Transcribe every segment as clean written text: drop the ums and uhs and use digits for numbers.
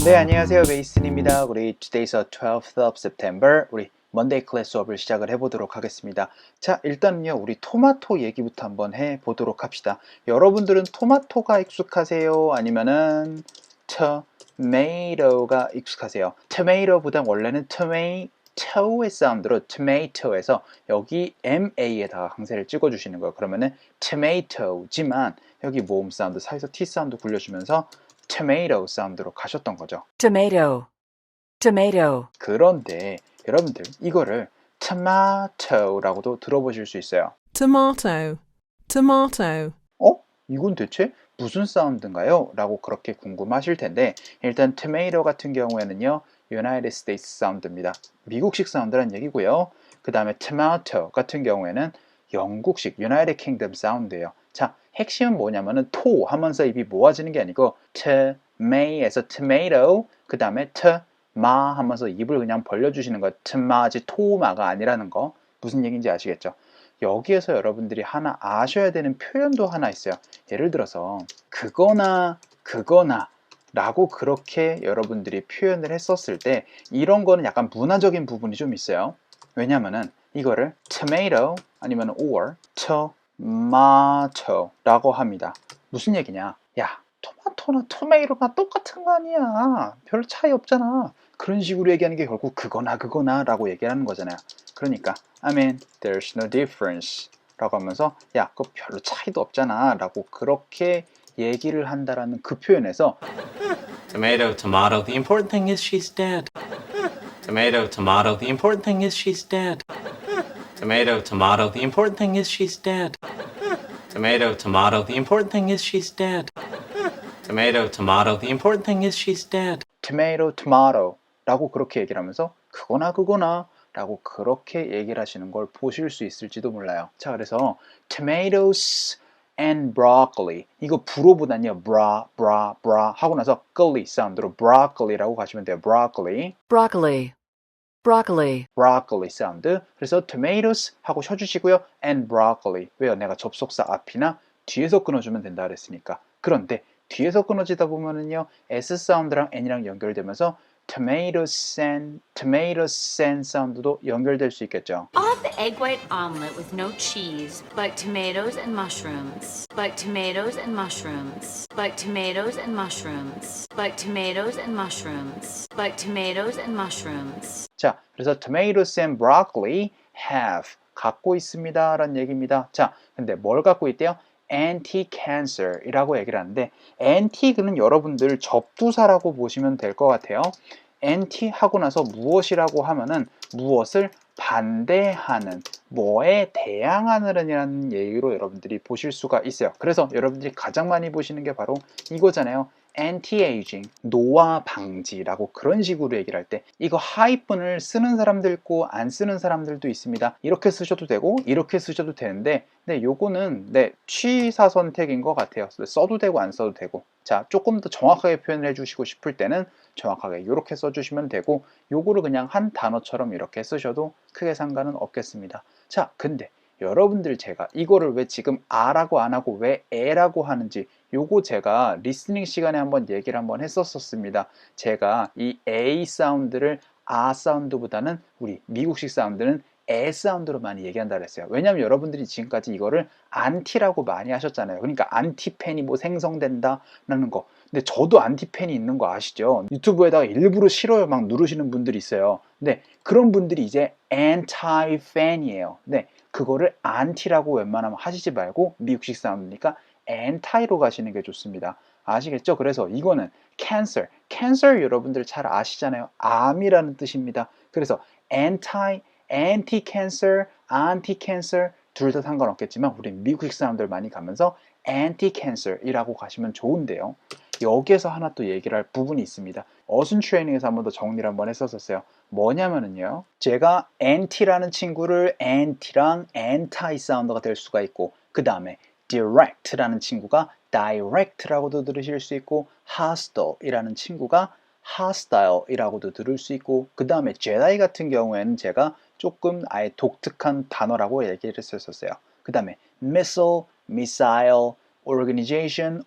네, 안녕하세요. 베이슨입니다. 우리 Today's 12th of September 우리 Monday class 수업을 시작을 해보도록 하겠습니다. 자, 일단은요, 우리 토마토 얘기부터 한번 해보도록 합시다. 여러분들은 토마토가 익숙하세요? 아니면은 tomato가 익숙하세요? tomato보다 원래는 tomato의 사운드로 tomato에서 여기 MA에다가 강세를 찍어주시는 거예요. 그러면은 tomato지만 여기 모음 사운드 사이에서 T 사운드 굴려주면서 tomato 사운드로 가셨던 거죠. tomato, tomato, 그런데 여러분들 이거를 tomato라고도 들어보실 수 있어요. tomato, tomato, 이건 대체 무슨 사운드인가요? 라고 그렇게 궁금하실 텐데 일단 tomato 같은 경우에는요 United States 사운드입니다. 미국식 사운드란 얘기고요. 그 다음에 tomato 같은 경우에는 영국식 United Kingdom 사운드예요. 자, 핵심은 뭐냐면은 토 하면서 입이 모아지는 게 아니고 tomay에서 tomato 그 다음에 마 하면서 입을 그냥 벌려주시는 거 트마지 토마가 아니라는 거 무슨 얘기인지 아시겠죠? 여기에서 여러분들이 하나 아셔야 되는 표현도 하나 있어요. 예를 들어서 그거나 그거나 라고 그렇게 여러분들이 표현을 했었을 때 이런 거는 약간 문화적인 부분이 좀 있어요. 왜냐면은 이거를 tomato 아니면 or tomato 라고 합니다. 무슨 얘기냐? 야, 토마토나 토메이토나 똑같은 거 아니야. 별 차이 없잖아. 그런 식으로 얘기하는 게 결국 그거나 그거나 라고 얘기하는 거잖아요. 그러니까 I mean, there's no difference 라고 하면서 야, 그거 별로 차이도 없잖아 라고 그렇게 얘기를 한다라는 그 표현에서 Tomato, tomato, the important thing is she's dead. Tomato, tomato, the important thing is she's dead. Tomato, tomato, the important thing is she's dead. Tomato, tomato, the important thing is she's dead. Tomato, tomato, the important thing is she's dead. tomato, tomato 라고 그렇게 얘기를 하면서 그거나 그거나 라고 그렇게 얘기를 하시는 걸 보실 수 있을지도 몰라요. 자, 그래서 tomatoes and broccoli 이거 불어보다는요 bra 하고 나서 gully 사운드로 broccoli라고 가시면 돼요. broccoli broccoli, broccoli, broccoli 사운드. 그래서 tomatoes 하고 쉬어주시고요. and broccoli. 왜요? 내가 접속사 앞이나 뒤에서 끊어주면 된다 그랬으니까. 그런데 뒤에서 끊어지다 보면은요. S 사운드랑 N이랑 연결되면서 tomatoes and 사운드도 연결될 수 있겠죠. I'll have the egg white omelet with no cheese, but tomatoes and mushrooms, but tomatoes and mushrooms, but tomatoes and mushrooms, but tomatoes and mushrooms, but tomatoes and mushrooms. 자, 그래서 tomatoes and broccoli have 갖고 있습니다 라는 얘기입니다. 자, 근데 뭘 갖고 있대요? anti-cancer 이라고 얘기를 하는데 anti는 여러분들 접두사라고 보시면 될 것 같아요. anti 하고 나서 무엇이라고 하면은 무엇을 반대하는, 뭐에 대항하는 얘기로 여러분들이 보실 수가 있어요. 그래서 여러분들이 가장 많이 보시는 게 바로 이거잖아요. anti-aging, 노화 방지라고 그런 식으로 얘기를 할 때 이거 하이픈을 쓰는 사람도 있고 안 쓰는 사람들도 있습니다. 이렇게 쓰셔도 되고 이렇게 쓰셔도 되는데 네, 요거는 네, 취사 선택인 것 같아요. 써도 되고 안 써도 되고 자, 조금 더 정확하게 표현을 해주시고 싶을 때는 정확하게 이렇게 써주시면 되고 요거를 그냥 한 단어처럼 이렇게 쓰셔도 크게 상관은 없겠습니다. 자, 근데 여러분들 제가 이거를 왜 지금 아라고 안 하고 왜 에라고 하는지 요거 제가 리스닝 시간에 한번 얘기를 한번 했었습니다. 제가 이 A 사운드를 아 사운드보다는 우리 미국식 사운드는 에 사운드로 많이 얘기한다 그랬어요. 왜냐면 여러분들이 지금까지 이거를 안티라고 많이 하셨잖아요. 그러니까 안티팬이 뭐 생성된다라는 거. 근데 저도 안티팬이 있는 거 아시죠? 유튜브에다가 일부러 싫어요 막 누르시는 분들이 있어요. 근데 그런 분들이 이제 anti-fan이에요. 네, 그거를 안티라고 웬만하면 하시지 말고 미국식 사운드니까 anti로 가시는 게 좋습니다. 아시겠죠? 그래서 이거는 cancer, cancer 여러분들 잘 아시잖아요. 암이라는 뜻입니다. 그래서 anti-cancer, anti-cancer 둘 다 상관없겠지만 우리 미국식 사람들 많이 가면서 anti-cancer이라고 가시면 좋은데요. 여기에서 하나 또 얘기를 할 부분이 있습니다. 어순 트레이닝에서 한 번 더 정리를 한번 했었어요. 뭐냐면은요. 제가 anti라는 친구를 anti랑 anti 사운드가 될 수가 있고 그 다음에 direct라는 친구가 direct라고도 들으실 수 있고 hostile이라는 친구가 hostile이라고도 들을 수 있고 그 다음에 제다이 같은 경우에는 제가 조금 아예 독특한 단어라고 얘기를 했었어요. 그 다음에 missile, organization,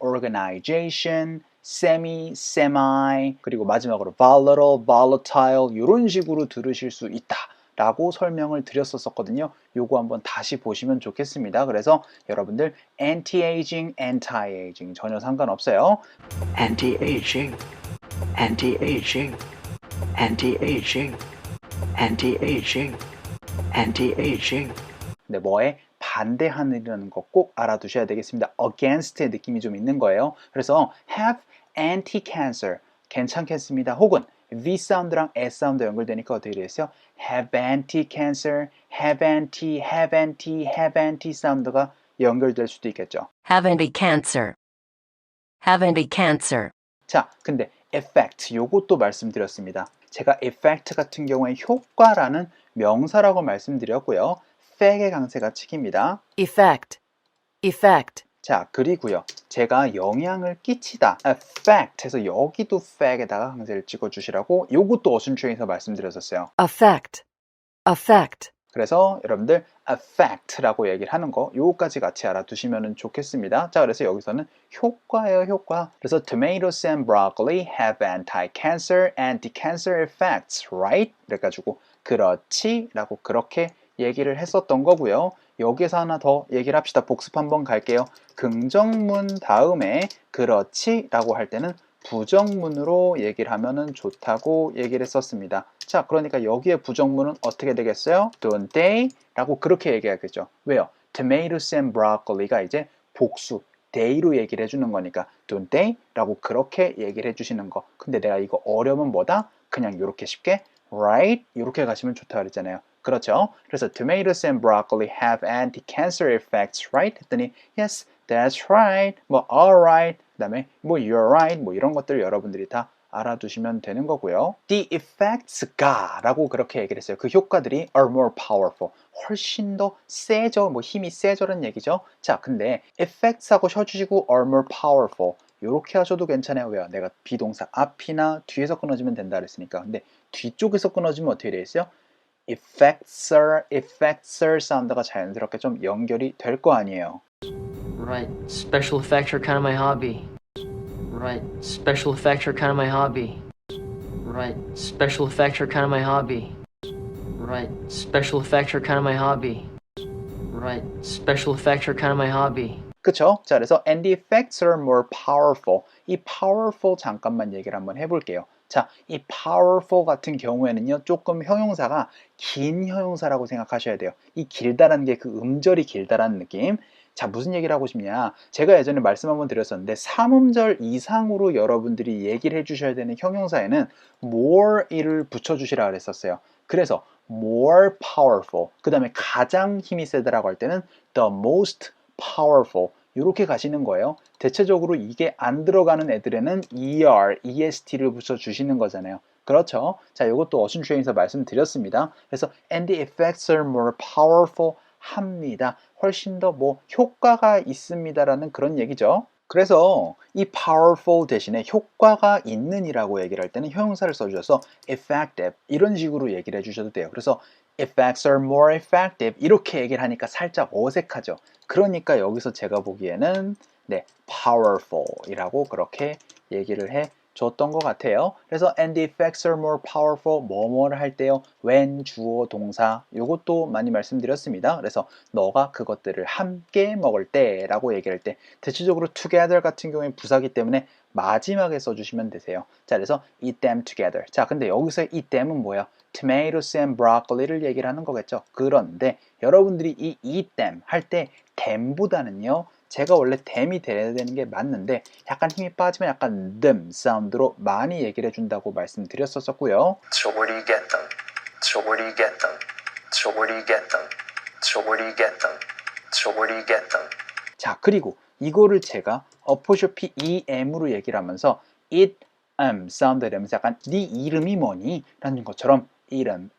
semi, semi, 그리고 마지막으로 volatile, volatile 이런 식으로 들으실 수 있다 라고 설명을 드렸었거든요. 요거 한번 다시 보시면 좋겠습니다. 그래서 여러분들 anti-aging, anti-aging 전혀 상관없어요. Anti-aging, anti-aging, anti-aging, anti-aging, anti-aging. 근데 뭐에 반대하느라는 거 꼭 알아두셔야 되겠습니다. against의 느낌이 좀 있는 거예요. 그래서 have anti-cancer 괜찮겠습니다. 혹은 V 사운드랑 S 사운드 연결되니까 어떻게 되겠어요? have anti-cancer, have anti, have anti, have anti 사운드가 연결될 수도 있겠죠. Have anti-cancer. Have anti-cancer. 자, 근데 effect 요것도 말씀드렸습니다. 제가 effect 같은 경우에 효과라는 명사라고 말씀드렸고요. fact의 강세가 치기입니다. Effect. Effect. 자, 그리고요. 제가 영향을 끼치다. affect 해서 여기도 fact에다가 강세를 찍어주시라고 요것도 어순추에서 말씀드렸었어요. Affect. Affect. 그래서 여러분들 affect라고 얘기를 하는 거 요거까지 같이 알아두시면 좋겠습니다. 자, 그래서 여기서는 효과예요, 효과. 그래서 tomatoes and broccoli have anti-cancer, anti-cancer effects, right? 그래가지고 그렇지 라고 그렇게 얘기를 했었던 거고요. 여기에서 하나 더 얘기를 합시다. 복습 한번 갈게요. 긍정문 다음에 그렇지 라고 할 때는 부정문으로 얘기를 하면은 좋다고 얘기를 했었습니다. 자, 그러니까 여기에 부정문은 어떻게 되겠어요? Don't they? 라고 그렇게 얘기하겠죠. 왜요? Tomatoes and broccoli가 이제 복수, they로 얘기를 해주는 거니까 Don't they? 라고 그렇게 얘기를 해주시는 거. 근데 내가 이거 어려우면 뭐다? 그냥 이렇게 쉽게 right? 이렇게 가시면 좋다 그랬잖아요. 그렇죠? 그래서 tomatoes and broccoli have anti-cancer effects, right? 했더니 yes, that's right, 뭐 alright, 그 다음에 뭐 you're right, 뭐 이런 것들 여러분들이 다 알아두시면 되는 거고요. The effects가 라고 그렇게 얘기를 했어요. 그 효과들이 are more powerful, 훨씬 더 세죠, 뭐 힘이 세져라는 얘기죠. 자, 근데 effects하고 쉬어주시고 are more powerful 이렇게 하셔도 괜찮아요. 왜요? 내가 비동사 앞이나 뒤에서 끊어주면 된다 그랬으니까. 근데 뒤쪽에서 끊어주면 어떻게 되겠어요? effects 사운드가 자연스럽게 좀 연결이 될 거 아니에요. Right. Special effects are kind of my hobby. Right. Special effects are kind of my hobby. Right. Special effects are kind of my hobby. Right. Special effects are kind of my hobby. Right. Special effects are kind of my hobby. 그쵸? 자, 그래서 and the effects are more powerful. 이 powerful 잠깐만 얘기를 한번 해볼게요. 자, 이 powerful 같은 경우에는요, 조금 형용사가 긴 형용사라고 생각하셔야 돼요. 이 길다라는 게 그 음절이 길다라는 느낌. 자, 무슨 얘기를 하고 싶냐? 제가 예전에 말씀 한번 드렸었는데 3음절 이상으로 여러분들이 얘기를 해주셔야 되는 형용사에는 more를 붙여주시라 그랬었어요. 그래서 more powerful, 그 다음에 가장 힘이 세다라고 할 때는 the most powerful 이렇게 가시는 거예요. 대체적으로 이게 안 들어가는 애들에는 EST를 붙여주시는 거잖아요. 그렇죠? 자, 이것도 어순추에서 말씀드렸습니다. 그래서 and the effects are more powerful 합니다. 훨씬 더 뭐 효과가 있습니다라는 그런 얘기죠. 그래서 이 powerful 대신에 효과가 있는이라고 얘기를 할 때는 형용사를 써주셔서 effective 이런 식으로 얘기를 해주셔도 돼요. 그래서 effects are more effective 이렇게 얘기를 하니까 살짝 어색하죠. 그러니까 여기서 제가 보기에는 네, powerful 이라고 그렇게 얘기를 해 줬던 것 같아요. 그래서 and the effects are more powerful 뭐뭐를 할 때요. when 주어 동사 요것도 많이 말씀드렸습니다. 그래서 너가 그것들을 함께 먹을 때 라고 얘기할 때 대체적으로 together 같은 경우에 부사기 때문에 마지막에 써주시면 되세요. 자, 그래서 eat them together. 자, 근데 여기서 eat them은 뭐예요? tomatoes and broccoli를 얘기를 하는 거겠죠. 그런데 여러분들이 이 eat them 할 때 them보다는요. 제가 원래 them이 돼야 되는 게 맞는데 약간 힘이 빠지면 약간 them 사운드로 많이 얘기를 해준다고 말씀드렸었고요. So where do you get them? So where do you get them? So where do you get them? So where do you get them? So where do you get them? 자, 그리고 이거를 제가 어포쇼피 EM으로 얘기를 하면서 it 사운드를 내면서 약간 네 이름이 뭐니? 라는 것처럼 이름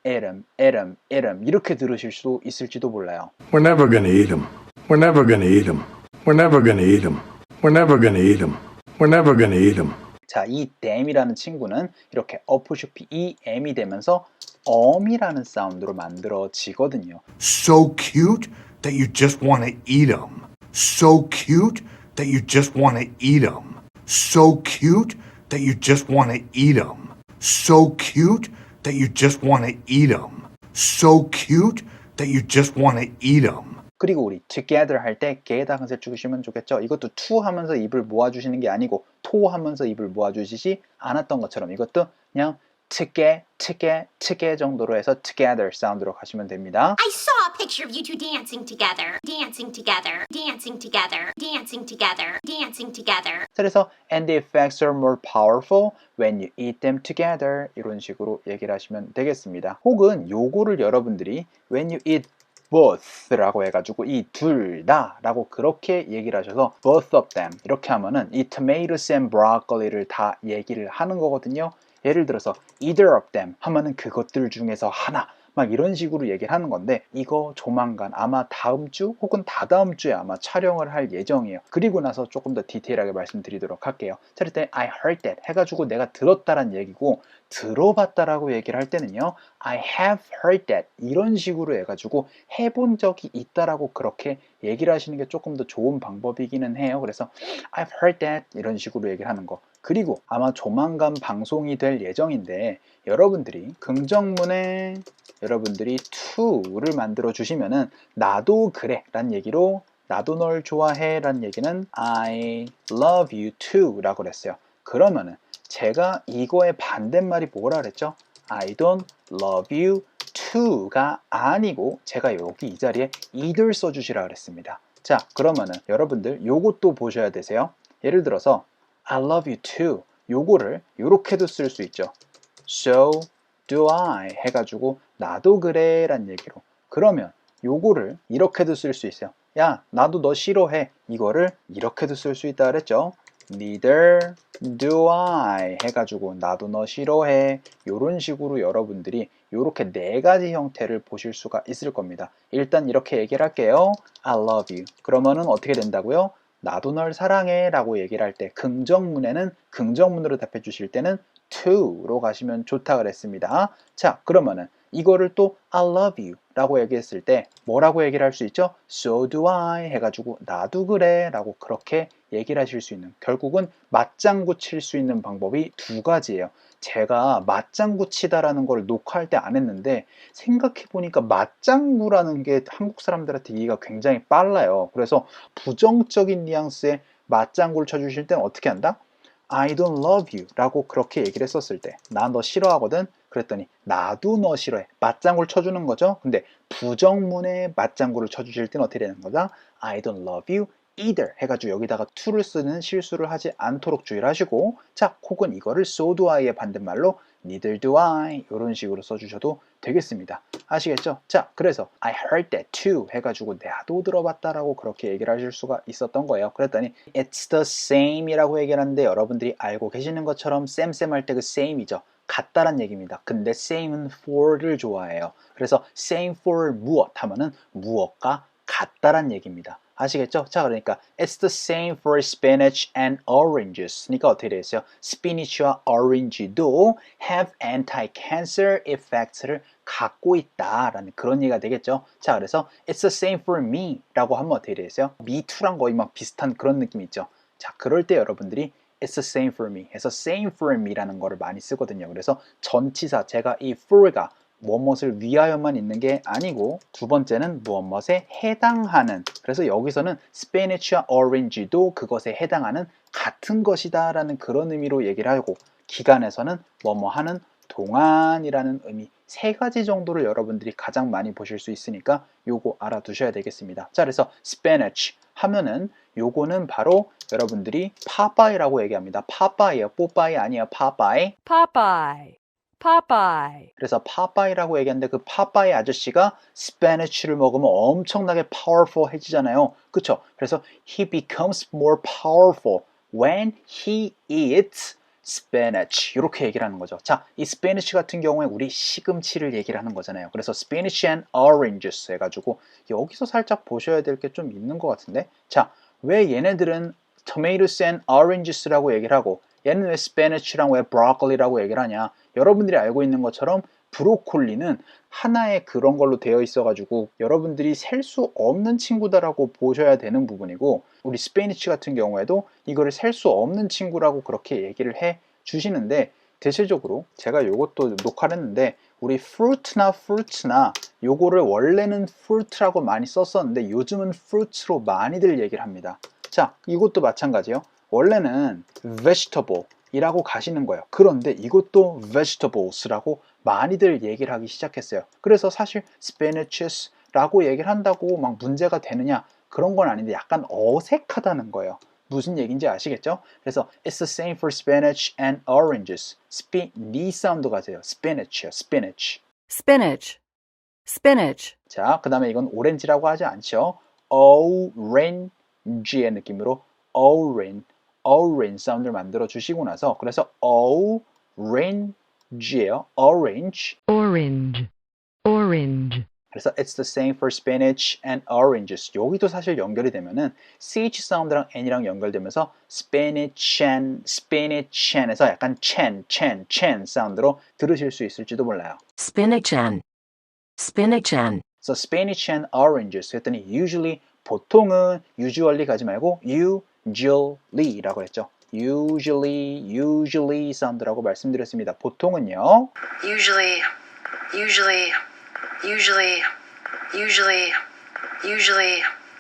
이렇게 들으실 수 있을지도 몰라요. We're never gonna eat them. We're never gonna eat them. We're never gonna eat them. We're never gonna eat them. We're never gonna eat them. 자, 이 them이라는 친구는 이렇게 어포쇼피 EM이 되면서 엄이라는 사운드로 만들어지거든요. So cute that you just want to eat them. So cute that you just want to eat them. So cute that you just want to eat them. So cute that you just want to eat them. So cute that you just want to eat them. 그리고 우리 together 할 때 게에다 건세 주시면 좋겠죠. 이것도 to 하면서 입을 모아주시는 게 아니고 to 하면서 입을 모아주시지 않았던 것처럼 이것도 그냥 together 정도로 해서 together 사운드로 가시면 됩니다. I saw a picture of you two dancing together, dancing together, dancing together, dancing together, dancing together. 그래서 and the effects are more powerful when you eat them together 이런 식으로 얘기를 하시면 되겠습니다. 혹은 요거를 여러분들이 when you eat both라고 해가지고 이 둘 다 라고 그렇게 얘기를 하셔서 both of them 이렇게 하면은 이 tomatoes and broccoli를 다 얘기를 하는 거거든요. 예를 들어서 either of them 하면은 그것들 중에서 하나 막 이런 식으로 얘기를 하는 건데 이거 조만간 아마 다음 주 혹은 다다음 주에 아마 촬영을 할 예정이에요. 그리고 나서 조금 더 디테일하게 말씀드리도록 할게요. 자, 일단 I heard that 해가지고 내가 들었다란 얘기고 들어봤다라고 얘기를 할 때는요 I have heard that 이런 식으로 해가지고 해본 적이 있다라고 그렇게 얘기를 하시는 게 조금 더 좋은 방법이기는 해요. 그래서 I've heard that 이런 식으로 얘기를 하는 거. 그리고 아마 조만간 방송이 될 예정인데 여러분들이 긍정문에 여러분들이 to를 만들어 주시면은 나도 그래 란 얘기로 나도 널 좋아해 란 얘기는 I love you too 라고 그랬어요. 그러면은 제가 이거의 반대말이 뭐라 그랬죠? I don't love you too가 아니고 제가 여기 이 자리에 either 써주시라 그랬습니다. 자, 그러면은 여러분들 요것도 보셔야 되세요. 예를 들어서 I love you too 요거를 요렇게도 쓸 수 있죠. So do I 해가지고 나도 그래 란 얘기로 그러면 요거를 이렇게도 쓸 수 있어요. 야 나도 너 싫어해 이거를 이렇게도 쓸 수 있다 그랬죠. Neither do I 해가지고 나도 너 싫어해 요런 식으로 여러분들이 요렇게 네 가지 형태를 보실 수가 있을 겁니다. 일단 이렇게 얘기를 할게요. I love you 그러면은 어떻게 된다고요? 나도 널 사랑해 라고 얘기를 할 때 긍정문에는 긍정문으로 답해 주실 때는 to로 가시면 좋다 그랬습니다. 자 그러면은 이거를 또 I love you 라고 얘기했을 때 뭐라고 얘기를 할 수 있죠? So do I 해가지고 나도 그래 라고 그렇게 얘기를 하실 수 있는 결국은 맞장구 칠 수 있는 방법이 두 가지예요. 제가 맞장구 치다라는 걸 녹화할 때 안 했는데 생각해 보니까 맞장구라는 게 한국 사람들한테 이해가 굉장히 빨라요. 그래서 부정적인 뉘앙스의 맞장구를 쳐주실 때는 어떻게 한다? I don't love you 라고 그렇게 얘기를 했었을 때 나 너 싫어하거든 그랬더니 나도 너 싫어해 맞장구를 쳐주는 거죠. 근데 부정문에 맞장구를 쳐주실 때는 어떻게 되는 거죠? I don't love you either 해가지고 여기다가 to를 쓰는 실수를 하지 않도록 주의를 하시고 자 혹은 이거를 so do I의 반대말로 neither do I 이런 식으로 써주셔도 되겠습니다. 아시겠죠? 자 그래서 I heard that too 해가지고 나도 들어봤다라고 그렇게 얘기를 하실 수가 있었던 거예요. 그랬더니 it's the same 이라고 얘기를 하는데 여러분들이 알고 계시는 것처럼 쌤쌤 할 때 그 same이죠. 같다란 얘기입니다. 근데 same은 for를 좋아해요. 그래서 same for 무엇 하면은 무엇과 같다란 얘기입니다. 아시겠죠? 자 그러니까 it's the same for spinach and oranges 그러니까 어떻게 되겠어요? 스피니치와 오렌지도 have anti-cancer effects를 갖고 있다라는 그런 얘기가 되겠죠. 자 그래서 it's the same for me 라고 하면 어떻게 되겠어요? me too랑 거의 막 비슷한 그런 느낌이 있죠. 자 그럴 때 여러분들이 it's the same for me 해서 same for me라는 거를 많이 쓰거든요. 그래서 전치사 제가 이 for가 무엇무엇을 위하여만 있는 게 아니고 두 번째는 무엇무엇에 해당하는 그래서 여기서는 스페니치와 오렌지도 그것에 해당하는 같은 것이다 라는 그런 의미로 얘기를 하고 기간에서는 뭐뭐 하는 동안이라는 의미 세 가지 정도를 여러분들이 가장 많이 보실 수 있으니까 요거 알아두셔야 되겠습니다. 자 그래서 spinach 하면은 요거는 바로 여러분들이 파파이라고 얘기합니다. 파파이예요. 뽀빠이 아니에요. 파파이. Popeye. Popeye. 그래서 파파이라고 얘기하는데 그 파파이 아저씨가 스페니치를 먹으면 엄청나게 powerful해지잖아요. 그쵸? 그래서 he becomes more powerful when he eats spinach 이렇게 얘기를 하는 거죠. 자, 이 spinach 같은 경우에 우리 시금치를 얘기를 하는 거잖아요. 그래서 spinach and oranges 해가지고 여기서 살짝 보셔야 될 게 좀 있는 것 같은데 자, 왜 얘네들은 tomatoes and oranges라고 얘기를 하고 얘는 왜 spinach랑 왜 broccoli라고 얘기를 하냐 여러분들이 알고 있는 것처럼 브로콜리는 하나의 그런 걸로 되어 있어가지고 여러분들이 셀 수 없는 친구다라고 보셔야 되는 부분이고, 우리 스페니쉬 같은 경우에도 이거를 셀 수 없는 친구라고 그렇게 얘기를 해 주시는데, 대체적으로 제가 요것도 녹화를 했는데 우리 fruit나 요거를 원래는 fruit라고 많이 썼었는데 요즘은 fruits로 많이들 얘기를 합니다. 자, 이것도 마찬가지예요. 원래는 vegetable 이라고 가시는 거예요. 그런데 이것도 vegetables라고 많이들 얘기를 하기 시작했어요. 그래서 사실 spinaches라고 얘기를 한다고 막 문제가 되느냐, 그런 건 아닌데 약간 어색하다는 거예요. 무슨 얘기인지 아시겠죠? 그래서 it's the same for spinach and oranges. 니 사운드가 돼요. spinach요, spinach. spinach, spinach, 자, 그 다음에 이건 오렌지라고 하지 않죠. orange의 느낌으로 orange 사운드를 만들어 주시고 나서, 그래서 orange예요. orange. orange, orange, 그래서 it's the same for spinach and oranges. 여기도 사실 연결이 되면은 ch 사운드랑 n이랑 연결되면서 spinach에서 약간 chen 사운드로 들으실 수 있을지도 몰라요. Spinach and. Spinach and. So spinach and oranges 했더니 usually, 보통은 usually 가지 말고 usually라고 했죠. usually 사운드라고 말씀드렸습니다. 보통은요. Usually.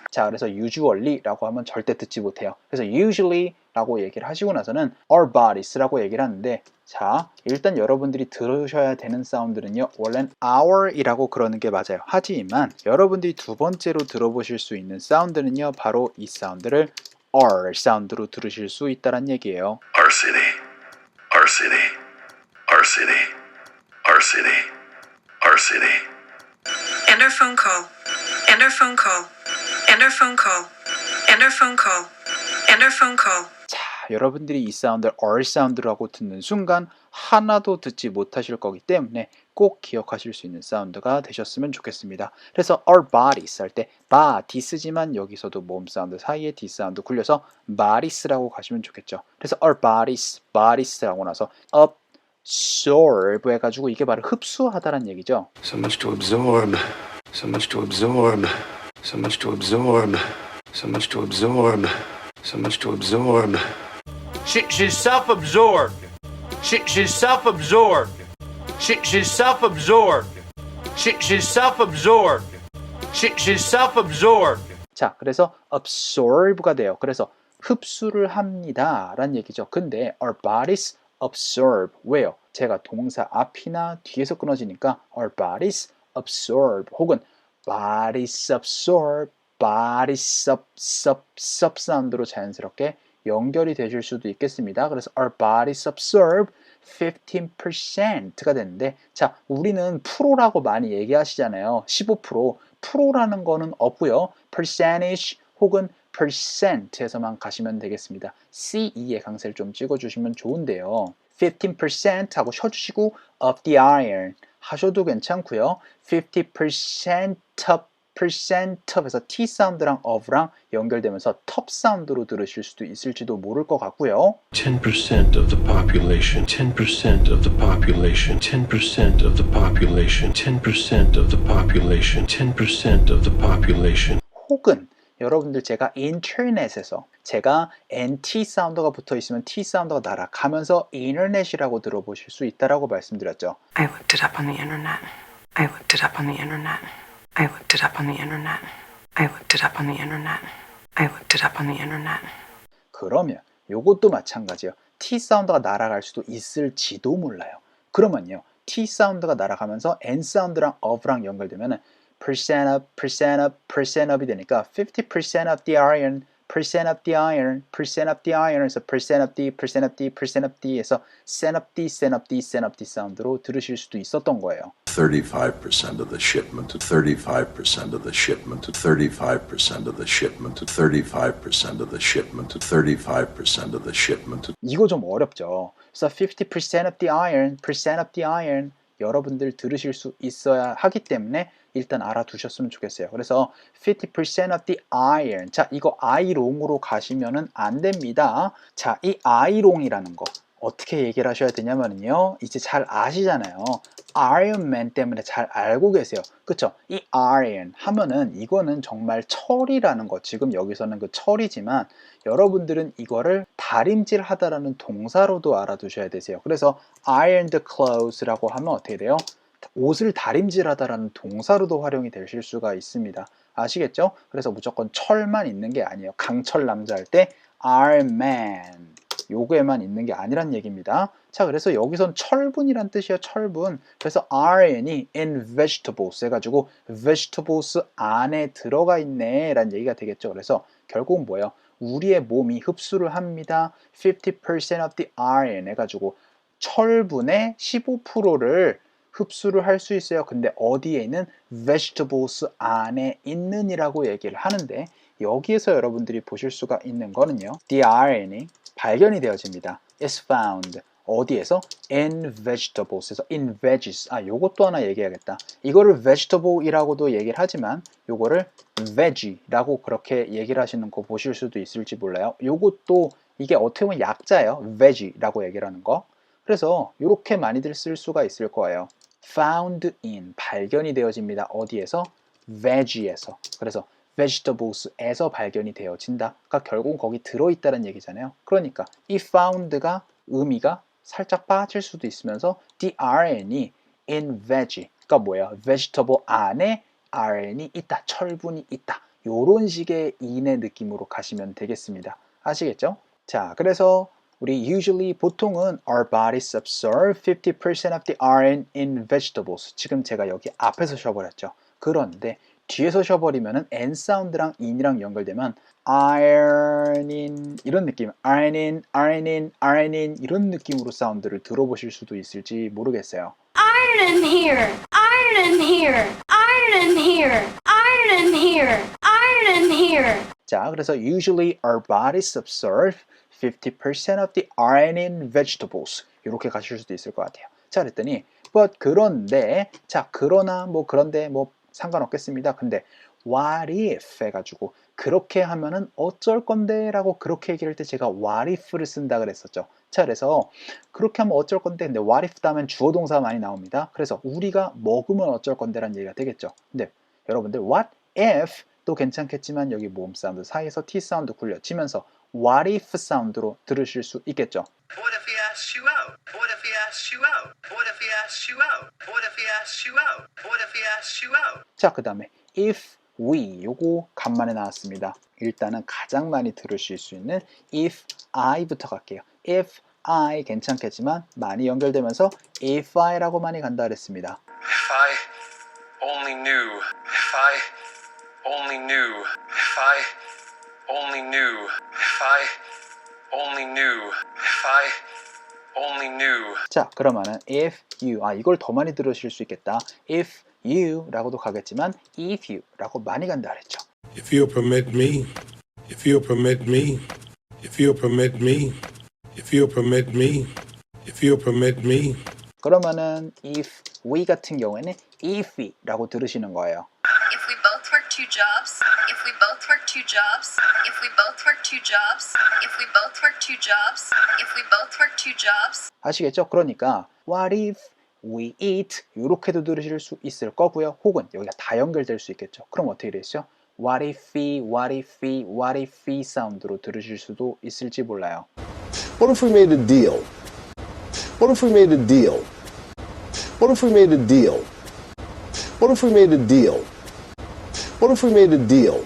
자, 그래서 usually라고 하면 절대 듣지 못해요. 그래서 usually라고 얘기를 하시고 나서는 our bodies라고 얘기를 하는데, 자, 일단 여러분들이 들으셔야 되는 사운드는요, 원래는 our이라고 그러는 게 맞아요. 하지만 여러분들이 두 번째로 들어보실 수 있는 사운드는요, 바로 이 사운드를 R 사운드로 들으실 수 있다는 얘기예요. Our city. Our city. Our city. Our city. Our city. End our phone call. End our phone call. End our phone call. End our phone call. End our phone call. 자, 여러분들이 이 사운드를 R 사운드라고 듣는 순간 하나도 듣지 못하실 거기 때문에 꼭 기억하실 수 있는 사운드가 되셨으면 좋겠습니다. 그래서 our bodies 할 때 body 쓰지만 여기서도 모음 사운드 사이에 D 사운드 굴려서 bodies라고 가시면 좋겠죠. 그래서 our bodies라고 나서 absorb 해가지고 이게 바로 흡수하다란 얘기죠. So much to absorb. So much to absorb. So much to absorb. So much to absorb. So much to absorb. She's self-absorbed. She's self-absorbed. She's self-absorbed. She's self-absorbed. She's self-absorbed. 자, 그래서 absorb가 돼요. 그래서 흡수를 합니다 라는 얘기죠. 근데 our bodies absorb. 왜요? 제가 동사 앞이나 뒤에서 끊어지니까 our bodies absorb 혹은 bodies absorb, bodies sub 사운드로 자연스럽게 연결이 되실 수도 있겠습니다. 그래서 our bodies absorb 15%가 되는데, 자, 우리는 프로라고 많이 얘기하시잖아요. 15%. 프로라는 거는 없고요. percentage 혹은 percent에서만 가시면 되겠습니다. CE의 강세를 좀 찍어주시면 좋은데요. 15% 하고 쉬어주시고 of the iron 하셔도 괜찮고요. 50% of에서 T 사운드랑 of랑 연결되면서 top 사운드로 들으실 수도 있을지도 모를 것 같고요. 10% of the population, 10% of the population, 10% of the population, 10% of the population, 10% of the population. 혹은 여러분들 제가 인터넷에서 제가 NT 사운드가 붙어 있으면 T 사운드가 날아가면서 인터넷이라고 들어보실 수 있다라고 말씀드렸죠. I looked it up on the internet. I looked it up on the internet. I looked it up on the internet. I looked it up on the internet. I looked it up on the internet. 그러면 요것도 마찬가지예요. T 사운드가 날아갈 수도 있을지도 몰라요. 그러면요, T 사운드가 날아가면서 N 사운드랑 of랑 연결되면은 percent up이 되니까 50% of the iron, percent of the iron, percent of the iron에서 percent of D에서 cent of D 사운드로 들으실 수도 있었던 거예요. 35% of the shipment, 35% of the shipment, 35% of the shipment, 35% of the shipment, 35% of the shipment. 이거 좀 어렵죠. 그래서 50% of the iron, percent of the iron 여러분들 들으실 수 있어야 하기 때문에 일단 알아두셨으면 좋겠어요. 그래서 50% of the iron. 자, 이거 I롱으로 가시면은 안 됩니다. 자, 이 I롱이라는 거 어떻게 얘기를 하셔야 되냐면요, 이제 잘 아시잖아요. 아이언맨 때문에 잘 알고 계세요. 그쵸? 이 iron 하면은 이거는 정말 철이라는 거, 지금 여기서는 그 철이지만 여러분들은 이거를 다림질 하다라는 동사로도 알아두셔야 되세요. 그래서 iron the clothes라고 하면 어떻게 돼요? 옷을 다림질하다라는 동사로도 활용이 되실 수가 있습니다. 아시겠죠? 그래서 무조건 철만 있는 게 아니에요. 강철 남자 할 때 Iron Man 요거에만 있는 게 아니란 얘기입니다. 자, 그래서 여기선 철분이란 뜻이에요. 철분. 그래서 iron이 in vegetables 해가지고 vegetables 안에 들어가 있네 라는 얘기가 되겠죠. 그래서 결국은 뭐예요? 우리의 몸이 흡수를 합니다. 50% of the iron 해가지고 철분의 15%를 흡수를 할 수 있어요. 근데 어디에 있는 vegetables 안에 있는이라고 얘기를 하는데 여기에서 여러분들이 보실 수가 있는 거는요. The iron이 발견이 되어집니다. is found. 어디에서? in vegetables에서 in veggies. 요것도 하나 얘기해야겠다. 이거를 vegetable이라고도 얘기를 하지만 요거를 veggie라고 그렇게 얘기를 하시는 거 보실 수도 있을지 몰라요. 요것도 이게 어떻게 보면 약자예요. veggie라고 얘기를 하는 거. 그래서 이렇게 많이들 쓸 수가 있을 거예요. found in 발견이 되어집니다. 어디에서? veggie에서. 그래서 vegetables에서 발견이 되어진다. 그러니까 결국은 거기 들어있다는 얘기잖아요. 그러니까 이 found가 의미가 살짝 빠질 수도 있으면서 the RN이 in veggie. 그러니까 뭐예요? vegetable 안에 RN이 있다. 철분이 있다. 요런 식의 in의 느낌으로 가시면 되겠습니다. 아시겠죠? 자, 그래서 우리 usually 보통은 our bodies absorb 50% of the iron in vegetables. 지금 제가 여기 앞에서 쉬어버렸죠. 그런데 뒤에서 쉬어버리면은 n 사운드랑 in이랑 연결되면 ironin 이런 느낌, ironin, ironin, ironin 이런 느낌으로 사운드를 들어보실 수도 있을지 모르겠어요. Iron in here. Iron in here. Iron in here. Iron in here. Iron in here. 자, 그래서 usually our bodies absorb 50% of the iron in vegetables. 이렇게 가실 수도 있을 것 같아요. 자, 그랬더니 but 그런데 자, 그러나 뭐 그런데 뭐 상관없겠습니다. 근데 what if 해가지고 그렇게 하면은 어쩔 건데 라고 그렇게 얘기할 때 제가 what if를 쓴다 그랬었죠. 자, 그래서 그렇게 하면 어쩔 건데 근데 what if 다음엔 주어 동사 많이 나옵니다. 그래서 우리가 먹으면 어쩔 건데 라는 얘기가 되겠죠. 근데 여러분들 what if 또 괜찮겠지만 여기 모음 사운드 사이에서 T 사운드 굴려지면서 what if 사운드로 들으실 수 있겠죠. What if he asks you out? What if he asks you out? What if he asks you out? What if he asks you out? What if he asks you out? 자, 그 다음에 if we 요거 간만에 나왔습니다. 일단은 가장 많이 들으실 수 있는 if I부터 갈게요. if I 괜찮겠지만 많이 연결되면서 if I라고 많이 간다 그랬습니다. If I only knew. If I only knew. If I only knew. If I only knew. If I only knew. 자, 그러면은 if you 이걸 더 많이 들으실 수 있겠다. if you 라고도 가겠지만 if you 라고 많이 간다 그랬죠. If you'll permit me. If you'll permit me. If you'll permit me. If you'll permit me. If you'll permit me. 그러면은 if we 같은 경우에는 if we 라고 들으시는 거예요. If we both work two jobs, if we both work two jobs, if we both work two jobs, if we both work two jobs, if we both work two jobs. 아시겠죠? 그러니까 what if we eat 이렇게도 들으실 수 있을 거고요. 혹은 여기가 다 연결될 수 있겠죠. 그럼 어떻게 되겠죠? what if we, what if we, what if we 사운드로 들으실 수도 있을지 몰라요. What if we made a deal? What if we made a deal? What if we made a deal? What if we made a deal? What if we made a deal?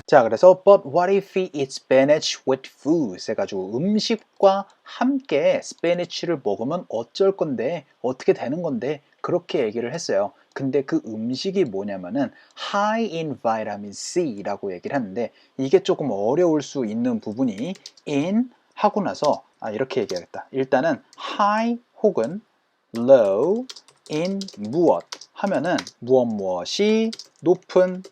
자, 그래서 but what if we eat spinach with food 해가지고 음식과 함께 스피니치를 먹으면 어쩔 건데 어떻게 되는 건데 그렇게 얘기를 했어요. 근데 그 음식이 뭐냐면은 high in vitamin C라고 얘기를 하는데 이게 조금 어려울 수 있는 부분이 in 하고 나서 이렇게 얘기하겠다. 일단은 high 혹은 low in 무엇 하면은 무엇이 높은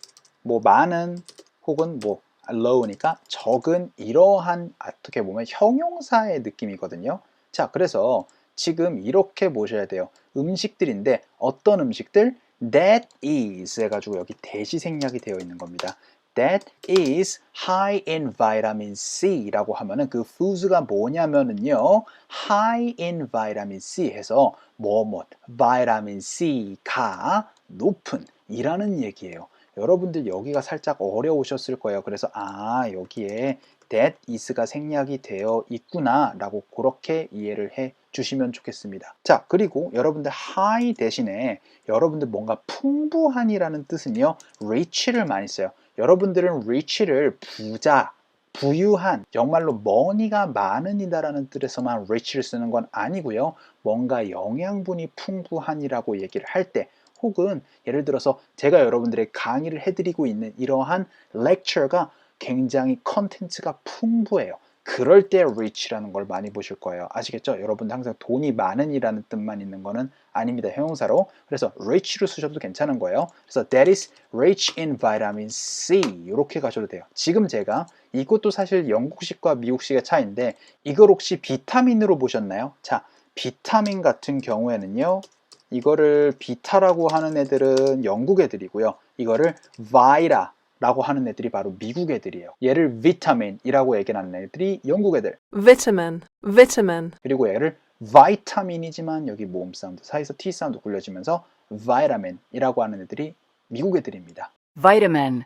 뭐 많은 혹은 뭐 low니까 적은 이러한 어떻게 보면 형용사의 느낌이거든요. 자, 그래서 지금 이렇게 보셔야 돼요. 음식들인데 어떤 음식들? That is 해가지고 여기 대시 생략이 되어 있는 겁니다. that is high in vitamin C라고 하면은 그 food가 뭐냐면은요, high in vitamin C 해서 뭐뭐 vitamin C가 높은 이라는 얘기예요. 여러분들 여기가 살짝 어려우셨을 거예요. 그래서 여기에 that is가 생략이 되어 있구나 라고 그렇게 이해를 해 주시면 좋겠습니다. 자, 그리고 여러분들 high 대신에 여러분들 뭔가 풍부한이라는 뜻은요, rich를 많이 써요. 여러분들은 rich를 부자, 부유한, 정말로 money가 많은 이다라는 뜻에서만 rich를 쓰는 건 아니고요. 뭔가 영양분이 풍부한이라고 얘기를 할 때, 혹은 예를 들어서 제가 여러분들의 강의를 해드리고 있는 이러한 lecture가 굉장히 컨텐츠가 풍부해요. 그럴 때 rich라는 걸 많이 보실 거예요. 아시겠죠? 여러분들 항상 돈이 많은 이라는 뜻만 있는 거는 아닙니다. 형용사로. 그래서 rich로 쓰셔도 괜찮은 거예요. 그래서 that is rich in vitamin C 이렇게 가셔도 돼요. 지금 제가 이것도 사실 영국식과 미국식의 차이인데 이걸 혹시 비타민으로 보셨나요? 자, 비타민 같은 경우에는요, 이거를 비타라고 하는 애들은 영국 애들이고요. 이거를 바이라 라고 하는 애들이 바로 미국 애들이에요. 얘를 비타민이라고 얘기하는 애들이 영국 애들. vitamin, vitamin. 그리고 얘를 바이타민이지만 여기 모음 사운드 사이에서 T 사운드 굴려지면서 바이타민이라고 하는 애들이 미국 애들입니다. vitamin,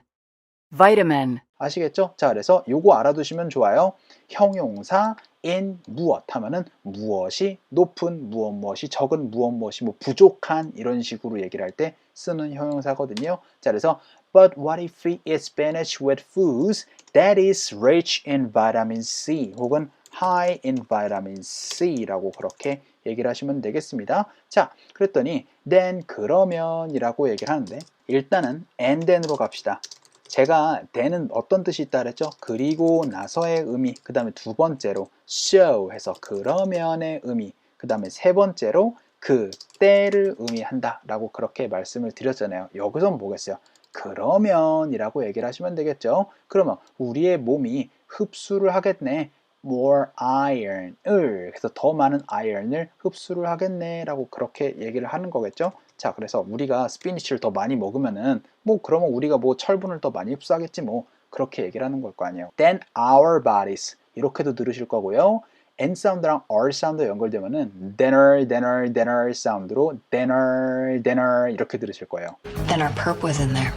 vitamin. 아시겠죠? 자, 그래서 요거 알아두시면 좋아요. 형용사 in 무엇 하면은 무엇이 높은, 무엇이 적은, 무엇이 뭐 부족한 이런 식으로 얘기를 할 때 쓰는 형용사거든요. 자, 그래서 But what if we eat spinach with foods that is rich in vitamin C 혹은 high in vitamin C라고 그렇게 얘기를 하시면 되겠습니다. 자, 그랬더니 then 그러면이라고 얘기를 하는데 일단은 and then으로 갑시다. 제가 then은 어떤 뜻이 있다 그랬죠? 그리고 나서의 의미, 그 다음에 두 번째로 so 해서 그러면의 의미, 그 다음에 세 번째로 그때를 의미한다 라고 그렇게 말씀을 드렸잖아요. 여기서는 뭐겠어요? 그러면이라고 얘기를 하시면 되겠죠. 그러면 우리의 몸이 흡수를 하겠네. more iron을, 그래서 더 많은 iron을 흡수를 하겠네 라고 그렇게 얘기를 하는 거겠죠. 자, 그래서 우리가 스피니치를 더 많이 먹으면은 뭐 그러면 우리가 뭐 철분을 더 많이 흡수하겠지 뭐 그렇게 얘기를 하는 걸 거 아니에요. Then our bodies 이렇게도 들으실 거고요. N 사운드랑 R 사운드 연결되면은 thenner 사운드로 thenner 이렇게 들으실 거예요. Then our perp was in there.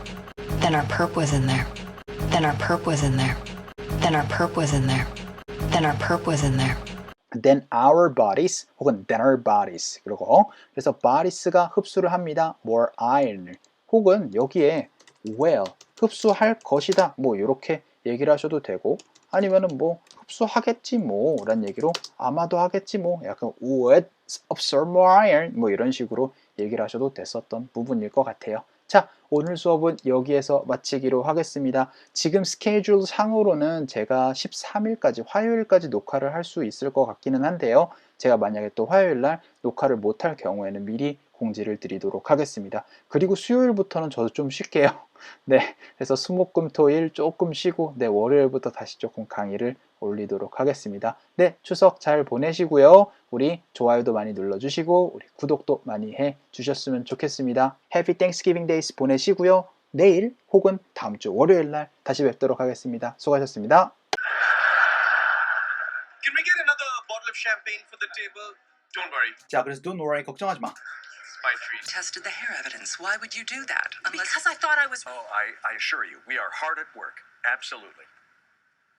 Then our perp was in there. Then our perp was in there. Then our perp was in there. Then our perp was in there. Then our bodies 혹은 then our bodies 그리고 그래서 bodies가 흡수를 합니다. more iron을 혹은 여기에 well 흡수할 것이다 뭐 이렇게 얘기를 하셔도 되고 아니면은 뭐 흡수하겠지 뭐 라는 얘기로 아마도 하겠지 뭐 약간 would absorb more iron 뭐 이런 식으로 얘기를 하셔도 됐었던 부분일 것 같아요. 자, 오늘 수업은 여기에서 마치기로 하겠습니다. 지금 스케줄 상으로는 제가 13일까지 화요일까지 녹화를 할 수 있을 것 같기는 한데요. 제가 만약에 또 화요일날 녹화를 못할 경우에는 미리 공지를 드리도록 하겠습니다. 그리고 수요일부터는 저도 좀 쉴게요. 네, 그래서 수목금토일 조금 쉬고 네, 월요일부터 다시 조금 강의를 올리도록 하겠습니다. 네, 추석 잘 보내시고요. 우리 좋아요도 많이 눌러주시고 우리 구독도 많이 해주셨으면 좋겠습니다. Happy Thanksgiving Days 보내시고요. 내일 혹은 다음 주 월요일날 다시 뵙도록 하겠습니다. 수고하셨습니다. Can we get another bottle of champagne for the table? Don't worry. 자, 그래서 don't worry, 걱정하지 마. It's my treat. Tested the hair evidence. Why would you do that? Because I thought I was... Oh, I assure you, we are hard at work. Absolutely.